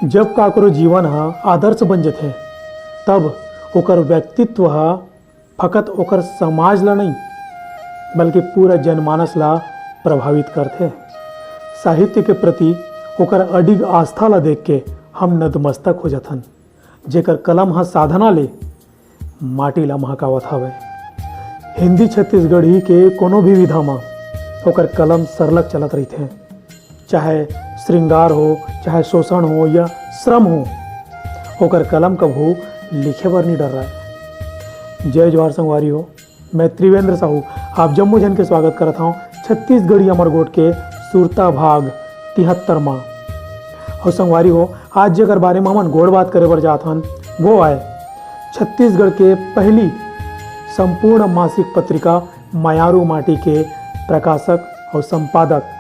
जब काकरो जीवन आदर्श बन जाते तब ओकर व्यक्तित्व फकत ओकर समाज ला नहीं बल्कि पूरा जनमानस ला प्रभावित करते। साहित्य के प्रति ओकर अडिग आस्था ला देख के हम नतमस्तक हो जाथन। जेकर कलम साधना ले माटी ला महकावत हवे। हिंदी छत्तीसगढ़ी के कोनो भी विधा में ओकर कलम सरलग चलत रही। चाहे श्रृंगार हो, चाहे शोषण हो या श्रम हो, ओकर कलम कभू लिखे बर नहीं डर रहा है। जय जवाहर संगवारी हो, मैं त्रिवेंद्र साहू आप जम्मू जन के स्वागत करता हूँ छत्तीसगढ़ी अमरगोट के सुरता भाग 73 और संगवारी हो। आज जगर बारे में हम गोड़ बात करे बर जात हन वो आए छत्तीसगढ़ के पहली संपूर्ण मासिक पत्रिका मायारू माटी के प्रकाशक और संपादक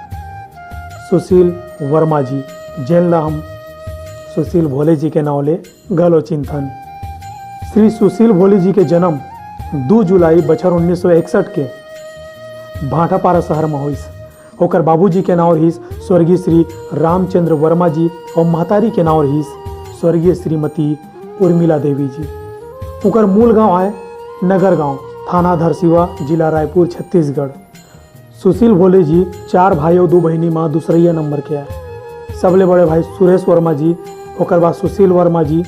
सुशील वर्मा जी, जिन ला हम सुशील भोले जी के नाव ले गलो चिंतन। श्री सुशील भोले जी के जन्म 2 जुलाई बछर 1961 के भाटापारा शहर में होइस। ओकर बाबूजी के नाव रहीस स्वर्गीय श्री रामचंद्र वर्मा जी और महतारी के नाव रहीस स्वर्गीय श्रीमती उर्मिला देवी जी। ओकर मूल गांव है नगर गांव, थाना धरसीवा, जिला रायपुर, छत्तीसगढ़। सुशील भोले जी 4 भाई और 2 बहनी में दूसरे नंबर के है। सबले बड़े भाई सुरेश वर्मा जी, ओकर बाद सुशील वर्मा जी,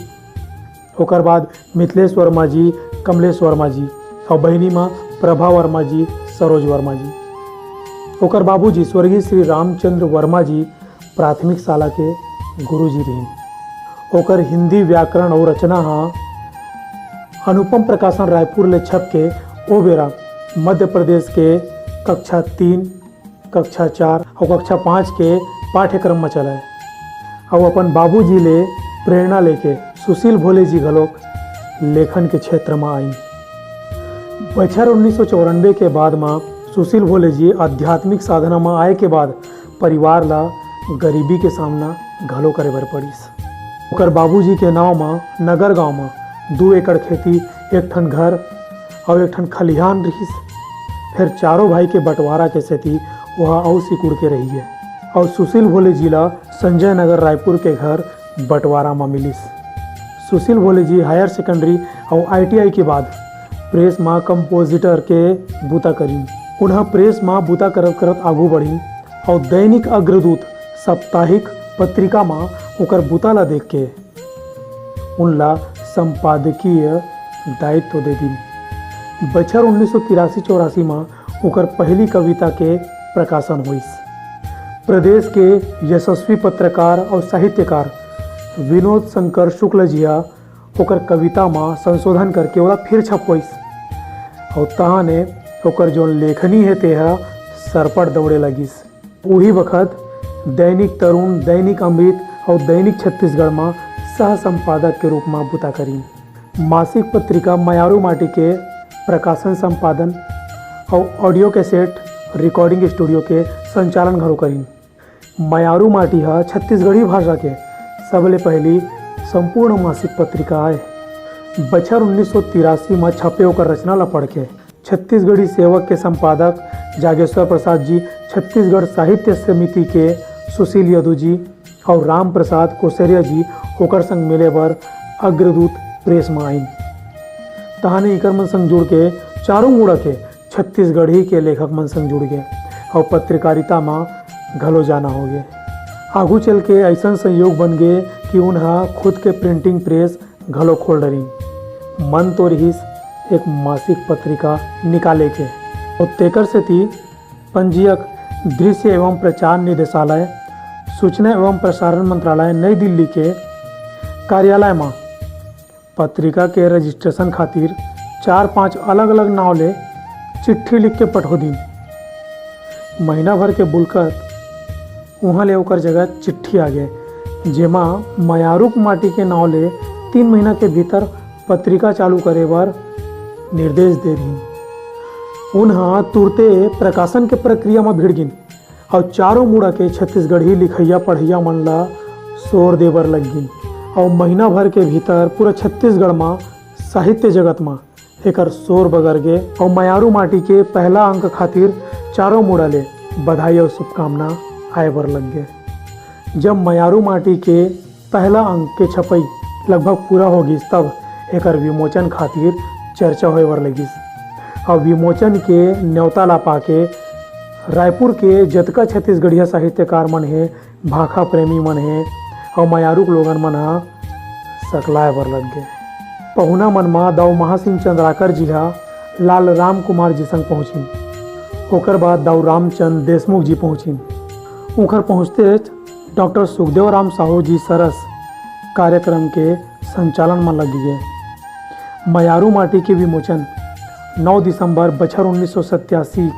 ओकर बाद मिथिलेश वर्मा जी, कमलेश वर्मा जी और बहनी में प्रभा वर्मा जी, सरोज वर्मा जी। ओकर बाबूजी स्वर्गीय श्री रामचंद्र वर्मा जी प्राथमिक शाला के गुरुजी रही। ओकर हिंदी व्याकरण और रचना अनुपम प्रकाशन रायपुर ले छप के ओ बेरा मध्य प्रदेश के कक्षा 3, कक्षा 4 और कक्षा 5 के पाठ्यक्रम में चलाए और अपन बाबूजी ले प्रेरणा लेके सुशील भोले जी घलोक लेखन के क्षेत्र में आई। बछर 1994 के बाद में सुशील भोले जी आध्यात्मिक साधना में आए के बाद परिवार ला गरीबी के सामना घलो करे बर पड़िस। ओकर बाबूजी के नाव में नगर गांव में 2 एकड़ खेती, 1 ठन घर और 1 ठन खलिहान रहीस। फिर चारों भाई के बंटवारा के सेती वहाँ और सिकुड़ के रही है और सुशील भोले जी ला संजय नगर रायपुर के घर बंटवारा में मिलिस। सुशील भोले जी हायर सेकेंडरी और ITI के बाद प्रेस में कंपोजिटर के बूता करी। उन्हें प्रेस में बूता करत करत आगू बढ़ी और दैनिक अग्रदूत साप्ताहिक पत्रिका में ओकर बूता ला देख के उनला संपादकीय दायित्व दे दी। बछर 1983-84 में ओकर पहली कविता के प्रकाशन हुई। प्रदेश के यशस्वी पत्रकार और साहित्यकार विनोद शंकर शुक्ल जिया ओकर कविता में संशोधन करके ओला फिर छपवाइस और तहाँ ने ओकर जो लेखनी है तेहा सरपट दौड़े लगिस। वही वक्त दैनिक तरुण, दैनिक अमृत और दैनिक छत्तीसगढ़ में सह संपादक के रूप में बूता करी। मासिक पत्रिका मायारू माटी के प्रकाशन, संपादन और ऑडियो कैसेट रिकॉर्डिंग स्टूडियो के संचालन घरो करी। मायारू माटी छत्तीसगढ़ी भाषा के सबले पहली संपूर्ण मासिक पत्रिका है। बछर 1983 में छपे ओकर रचना ला पढ़ के छत्तीसगढ़ी सेवक के संपादक जागेश्वर प्रसाद जी, छत्तीसगढ़ साहित्य समिति के सुशील यदू जी और राम प्रसाद कोसेरिया जी ओकर संग मिले बर अग्रदूत प्रेस में आई। तहाने इकर मन संग जुड़ के चारों मुड़ा के छत्तीसगढ़ी के लेखक मन संग जुड़ गए और पत्रकारिता में घलो जाना हो गए। आगू चल के ऐसा संयोग बन गए कि उन्हें खुद के प्रिंटिंग प्रेस घलो खोल डरी। मन तो रहीस एक मासिक पत्रिका निकाले के और तेकर से थी पंजीयक दृश्य एवं प्रचार निदेशालय, सूचना एवं प्रसारण मंत्रालय नई दिल्ली के कार्यालय में पत्रिका के रजिस्ट्रेशन खातिर 4-5 अलग अलग नाव ले चिट्ठी लिख के पठो दी। महीना भर के बुलकत वहाँ ले ओकर जगह चिट्ठी आ गए जेमा मायारूक माटी के नाव ले 3 महीना के भीतर पत्रिका चालू करे बर निर्देश दे रही। उन्हें तुरते प्रकाशन के प्रक्रिया में भिड़ गिन और चारों मुड़ा के छत्तीसगढ़ी लिखैया पढ़ैया मन ला शोर देवर लग गिन और महीना भर के भीतर पूरा छत्तीसगढ़ में साहित्य जगत में एकर शोर बगर गे और मायारू माटी के पहला अंक खातिर चारों मुड़ा ले बधाई और शुभकामना आए बर लग गए। जब मायारू माटी के पहला अंक के छपई लगभग पूरा होगी तब एकर विमोचन खातिर चर्चा होए बर लगिस। और विमोचन के न्योता ला पाके रायपुर के जतका छत्तीसगढ़िया साहित्यकार मन हे, भाखा प्रेमी मन हे और मयारुक लोगन मन ह सकलाए बर लग गए। पहुना मन मा दाऊ महासिंह चंद्राकर जी हा लाल राम कुमार जी संग पहुँचिन। ओकर बाद दाऊ रामचंद देशमुख जी पहुँचिन। उखर पहुँचते डॉक्टर सुखदेव राम साहू जी सरस कार्यक्रम के संचालन में लग गए। मयारू माटी के विमोचन 9 दिसंबर बछर 1987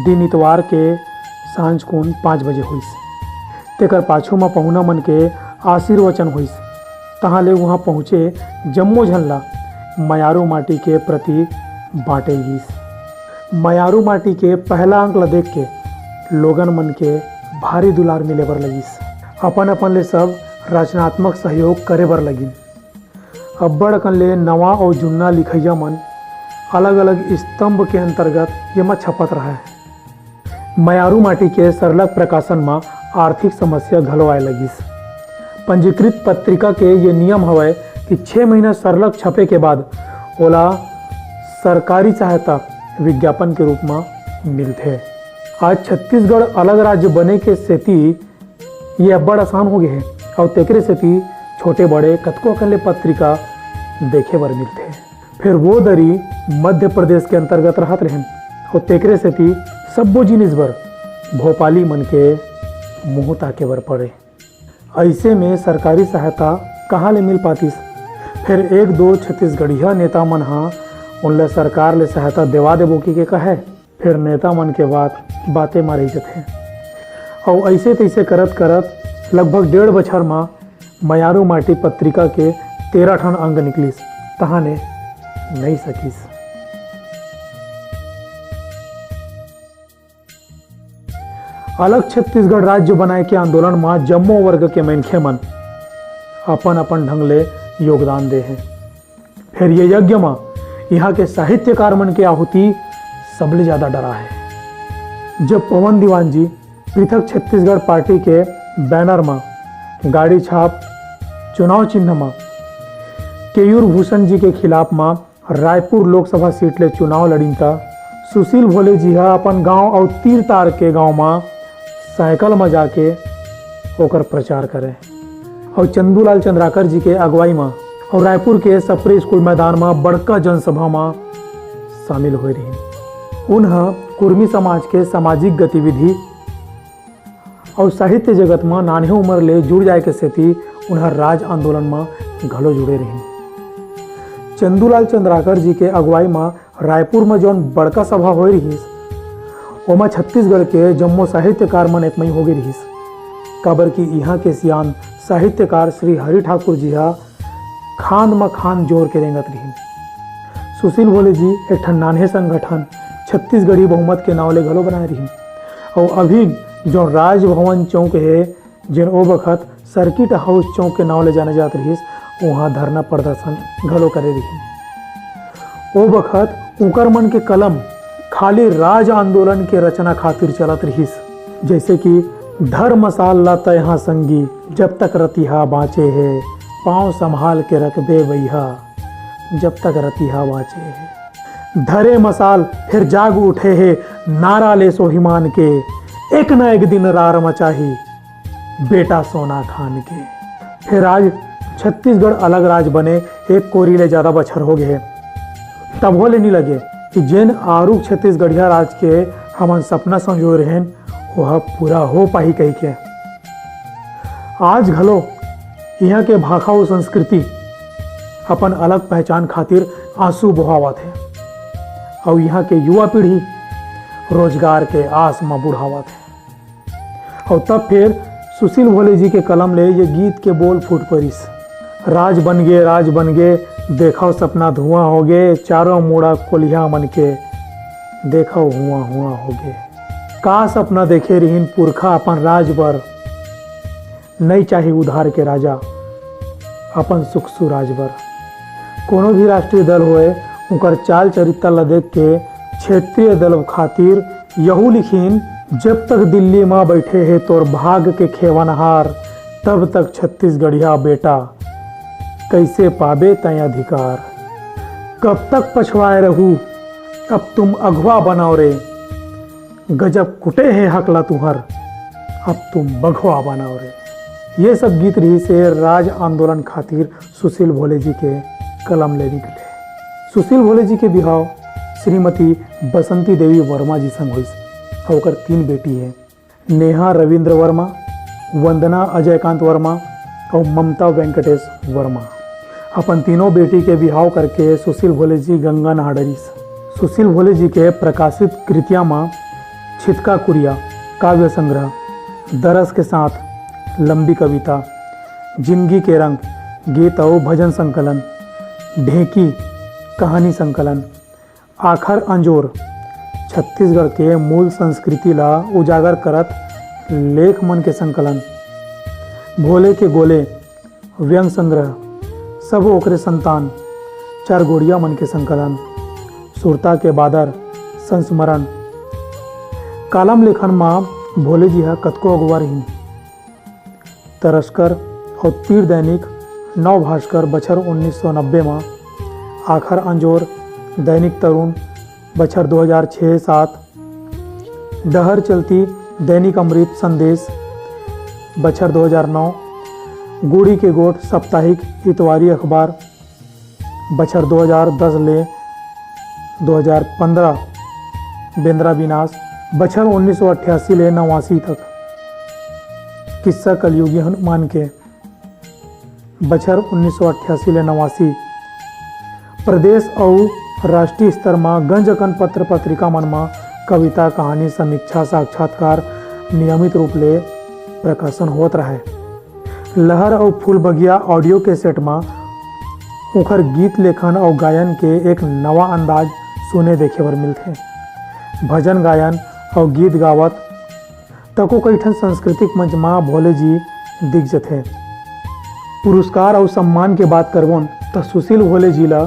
दिन इतवार के सांझ कुन 5 बजे होइस। तेकर पाछू में पहुना मन के आशीर्वचन होइस। तहाँ ले वहाँ पहुँचे जम्मो झनला मयारू माटी के प्रति बाँटे गिस। मयारू माटी के पहला अंक ला देख के लोगन मन के भारी दुलार मिले बर लगिस। अपन अपन ले सब रचनात्मक सहयोग करे बर लगिन। अब्बड़ अकन ले नवा और जुन्ना लिखैया मन अलग अलग स्तंभ के अंतर्गत ये छपत रहा है। मयारू माटी के सरलग प्रकाशन में आर्थिक समस्या घलो आए लगिस। पंजीकृत पत्रिका के ये नियम हवय कि 6 महीना सरलग छपे के बाद ओला सरकारी सहायता विज्ञापन के रूप में मिलते। आज छत्तीसगढ़ अलग राज्य बने के सेती ये अब्बड़ आसान हो गए हैं और तेकरे सेती छोटे बड़े कतको अकन ले पत्रिका देखे बर मिलते। फिर वो दरी मध्य प्रदेश के अंतर्गत रहत रहें और तेकरे सेती सब्बो जिनिस बर भोपाली मन के मुँह ताके बर पड़े। ऐसे में सरकारी सहायता कहाँ ले मिल पातीस। फिर 1-2 छत्तीसगढ़िया नेता मन हा उनले सरकार ले सहायता देवा देबो के कहे। फिर नेता मन के बातें मारी जाते और ऐसे तैसे करत करत लगभग 1.5 बछर में मयारू माटी पत्रिका के 13 ठन अंग निकलिस। तहाँ ने नहीं सकिस। अलग छत्तीसगढ़ राज्य बनाए के आंदोलन में जम्मो वर्ग के मनखे मन अपन अपन ढंग ले योगदान दे हैं। फिर ये यज्ञ में यहाँ के साहित्यकार मन के आहुति सबले ज्यादा डरा है। जब पवन दीवान जी पृथक छत्तीसगढ़ पार्टी के बैनर में गाड़ी छाप चुनाव चिन्ह में केयूर भूषण जी के खिलाफ में रायपुर लोकसभा सीट ले चुनाव लड़ीन था। सुशील भोले जी हा अपन गांव और तीर तार के गांव में साइकिल में जाके ओकर प्रचार करे और चंदूलाल चंद्राकर जी के अगुवाई में और रायपुर के सप्रे स्कूल मैदान में बड़का जनसभा में शामिल हो रही। उन्हें कुर्मी समाज के सामाजिक गतिविधि और साहित्य जगत में नान्हे उम्र ले जुड़ जाए के सेती उन्हें राज आंदोलन में घलो जुड़े रही। चंदूलाल चंद्राकर जी के अगुवाई में रायपुर में जौन बड़का सभा हो रही ओमा छत्तीसगढ़ के जम्मो साहित्यकार मन एक मई हो गई रही। काबर की यहाँ के सियान साहित्यकार श्री हरि ठाकुर जी हा खान में खान जोर के रेंगत रही। सुशील भोले जी एक ठन नान्हे संगठन छत्तीसगढ़ी बहुमत के नाव ले घलो बनाए रही। और अभी जो राजभवन चौक है जिन ओ वक्त सर्किट हाउस चौक के नाव ले जाने जात रही वहाँ धरना प्रदर्शन घलो करे रही। ओ वक्त उकर मन के कलम खाली राज आंदोलन के रचना खातिर चलत रही। जैसे कि धर मसाल ला तयहा संगी जब तक रतिहा बाँचे है, पाँव संभाल के रख दे वैहा जब तक रतिहा बाँचे है। धरे मसाल फिर जाग उठे है, नारा ले सोहिमान के, एक न एक दिन रार मचाही बेटा सोना खान के। फिर आज छत्तीसगढ़ अलग राज बने 1 कोरी ले ज़्यादा बछर हो गए। तब हो लेने लगे कि जिन आरूख छत्तीसगढ़िया राज के हमन सपना संजो रहें वह पूरा हो पाही कही के। आज घलो यहाँ के भाखा और संस्कृति अपन अलग पहचान खातिर आंसू बहावत है और यहाँ के युवा पीढ़ी रोजगार के आस में बुढ़ावत है। और तब फिर सुशील भोले जी के कलम ले ये गीत के बोल फूट परिस। राज बन गे देखो सपना धुआं हो गे, चारों मुड़ा कोलिया मन के देखो हुआ हो गे। का सपना देखे रहीन पुरखा अपन राज पर, नहीं चाहिए उधार के राजा अपन सुख सुराज बर। कोनो भी राष्ट्रीय दल होए उनकर चाल चरित्र ला देख के क्षेत्रीय दल खातिर यहू लिखीन, जब तक दिल्ली में बैठे है तोर भाग के खेवनहार, तब तक छत्तीसगढ़िया बेटा कैसे पाबे तय अधिकार। कब तक पछवाए रहूं अब तुम अगवा बनाओ रे, गजब कुटे है हकला तुहर अब तुम बघवा बनाओ रे। ये सब गीत रही से राज आंदोलन खातिर सुशील भोले जी के कलम ले निकले। सुशील भोले जी के बिहाव श्रीमती बसंती देवी वर्मा जी संग हुई और ओकर 3 बेटी है, नेहा रविंद्र वर्मा, वंदना अजयकांत वर्मा और ममता वेंकटेश वर्मा। अपन तीनों बेटी के बिहाव करके सुशील भोले जी गंगा नहा डरिस। सुशील भोले जी के प्रकाशित कृतियाँ माँ छितका कुरिया काव्य संग्रह, दरस के साथ लंबी कविता, जिंदगी के रंग गीत और भजन संकलन, ढेकी कहानी संकलन, आखर अंजोर छत्तीसगढ़ के मूल संस्कृति ला उजागर करत लेख मन के संकलन, भोले के गोले व्यंग संग्रह, सब ओकरे संतान 4 गोड़िया मन के संकलन, सुरता के बादर संस्मरण। कालम लेखन माँ भोले जी हा कतको अगुआ रही। तरस्कर और तीर दैनिक नव भास्कर बछर 1990 में, आखर अंजोर दैनिक तरुण बछर 2006-07, डहर चलती दैनिक अमृत संदेश बछर 2009, गुड़ी के गोट साप्ताहिक इतवारी अखबार बछर 2010 ले 2015, बेंद्रा विनाश बछर 1988 ले 89 तक, किस्सा कलयुगी हनुमान के बछर 1988 ले 89, प्रदेश और राष्ट्रीय स्तर में गंजकन पत्र पत्रिका मन में कविता कहानी समीक्षा साक्षात्कार नियमित रूप ले प्रकाशन होत रहे। लहर और फूल बगिया ऑडियो के सेट में उखर गीत लेखन और गायन के एक नवा अंदाज सुने देखे बर मिलते। भजन गायन और गीत गावत तको कई ठन सांस्कृतिक मंच में भोले जी दिग्गज थे। पुरस्कार और सम्मान के बात करवन तो सुशील भोले जी ला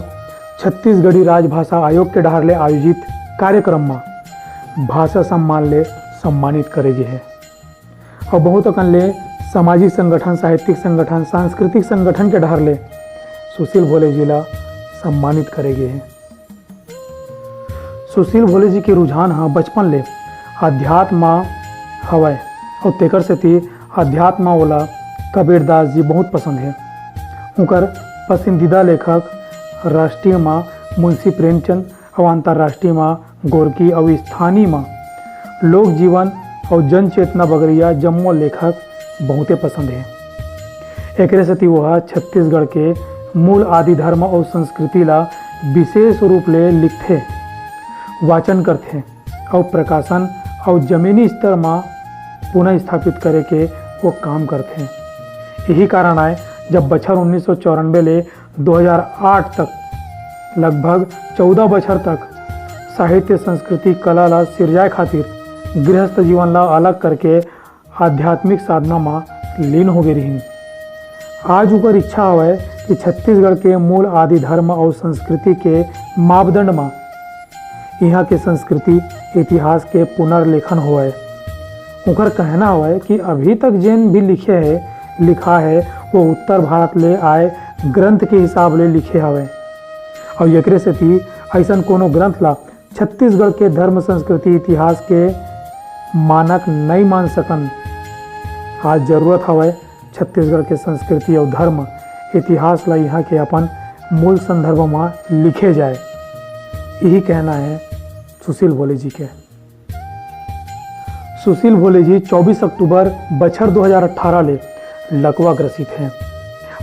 छत्तीसगढ़ी राजभाषा आयोग के डहार ले आयोजित कार्यक्रम में भाषा सम्मान ले सम्मानित करे गे है और बहुत अकन ले सामाजिक संगठन, साहित्यिक संगठन, सांस्कृतिक संगठन के डहार ले सुशील भोले जी ला सम्मानित करे गे है। सुशील भोले जी के रुझान हाँ बचपन ले अध्यात्म हवय और तेकर सेती अध्यात्म वाला कबीरदास जी बहुत पसंद है। उनकर पसंदीदा लेखक राष्ट्रीय माँ मुंशी प्रेमचंद और अंतर्राष्ट्रीय माँ गोरकी और स्थानीय माँ लोक जीवन और जन चेतना बगरिया जम्मो लेखक बहुते पसंद है। एक सेती वह छत्तीसगढ़ के मूल आदि धर्म और संस्कृति ला विशेष रूप ले लिखते, वाचन करते और प्रकाशन और जमीनी स्तर में पुनः स्थापित करे के वो काम करते हैं। यही कारण है जब बछर 1994 ले 2008 तक लगभग 14 बछर तक साहित्य संस्कृति कला ला सिरजाए खातिर गृहस्थ जीवन ला अलग करके आध्यात्मिक साधना में लीन हो गई रही। आज ऊपर इच्छा है कि छत्तीसगढ़ के मूल आदि धर्म और संस्कृति के मापदंड में यहाँ के संस्कृति इतिहास के पुनर्लेखन हुआ है। उनका कहना हुआ है कि अभी तक जिन भी लिखा है वो उत्तर भारत ले आए ग्रंथ के हिसाब ले लिखे हवे और एकरे से थी ऐसा कोनो ग्रंथ ला छत्तीसगढ़ के धर्म संस्कृति इतिहास के मानक नहीं मान सकन। आज जरूरत हवे छत्तीसगढ़ के संस्कृति और धर्म इतिहास ला यहाँ के अपन मूल संदर्भ में लिखे जाए। यही कहना है सुशील भोले जी के। सुशील भोले जी 24 अक्टूबर बछर 2018 ले लकवा ग्रसित हैं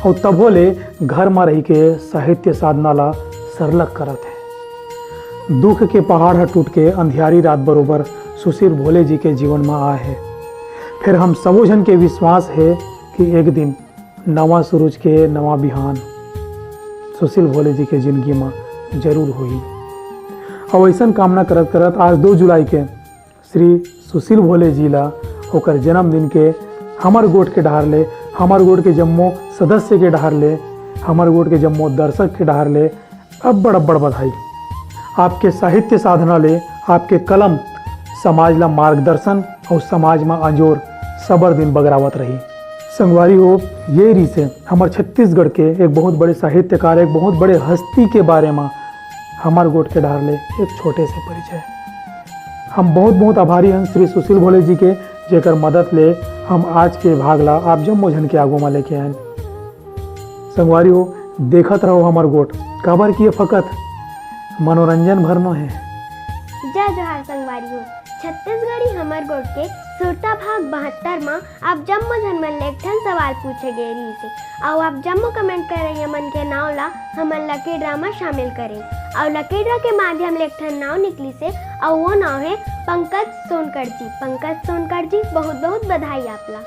और तब ले घर में रही के साहित्य साधना ला सरलग करत है। दुख के पहाड़ टूट के अंधियारी रात बरोबर सुशील भोले जी के जीवन में आए है। फिर हम सबो जन के विश्वास है कि एक दिन नवा सूरज के नवा बिहान सुशील भोले जी के जिंदगी में जरूर हुई। और ऐसा कामना करत करत आज 2 जुलाई के श्री सुशील भोले जी ला होकर जन्मदिन के हमार गोट के डहार ले, हमार गोट के जम्मो सदस्य के डहार ले, हमार गोट के जम्मो दर्शक के डहार ले अब्बड़ बधाई। आपके साहित्य साधना ले, आपके कलम समाज ला मार्गदर्शन और समाज में अंजोर सबर दिन बगरावत रही। संगवारी हो, ये री से हमारे छत्तीसगढ़ के एक बहुत बड़े साहित्यकार, एक बहुत बड़े हस्ती के बारे में हमार गोट के डारले एक छोटे से परिचय। हम बहुत बहुत आभारी हैं श्री सुशील भोले जी के, जेकर मदद ले हम आज के भागला आप जम्मो झन के आगू में लेके आए। संगवारी हो, देखत रहो हमार गोट, काबर किए फकत मनोरंजन भरनो है। जय जोहार संगवारी हो, छत्तीसगढ़ी हमर गोट के सुरता भाग 72 में आप जम्मो झन मन ले एक ठन सवाल पूछे गए रही से, और आप जम्मो कमेंट कर रही मन के नाव ला हमन लकी ड्रा में शामिल करें, और लकी ड्रा के माध्यम ले एक ठन नाव निकली से, और वो नाव है पंकज सोनकर जी। पंकज सोनकर जी, बहुत बहुत बधाई आपला।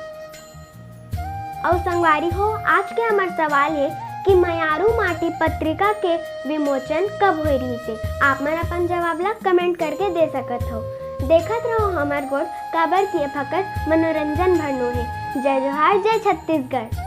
और संगवारी हो, आज के हमार सवाल है कि मयारू माटी पत्रिका के विमोचन कब हो रही से। आप मन अपन जवाब ला कमेंट करके दे सकत हो। देखत रहो हमार गोट, काबर किए फकत मनोरंजन भरनो है। जय जोहार, जय छत्तीसगढ़।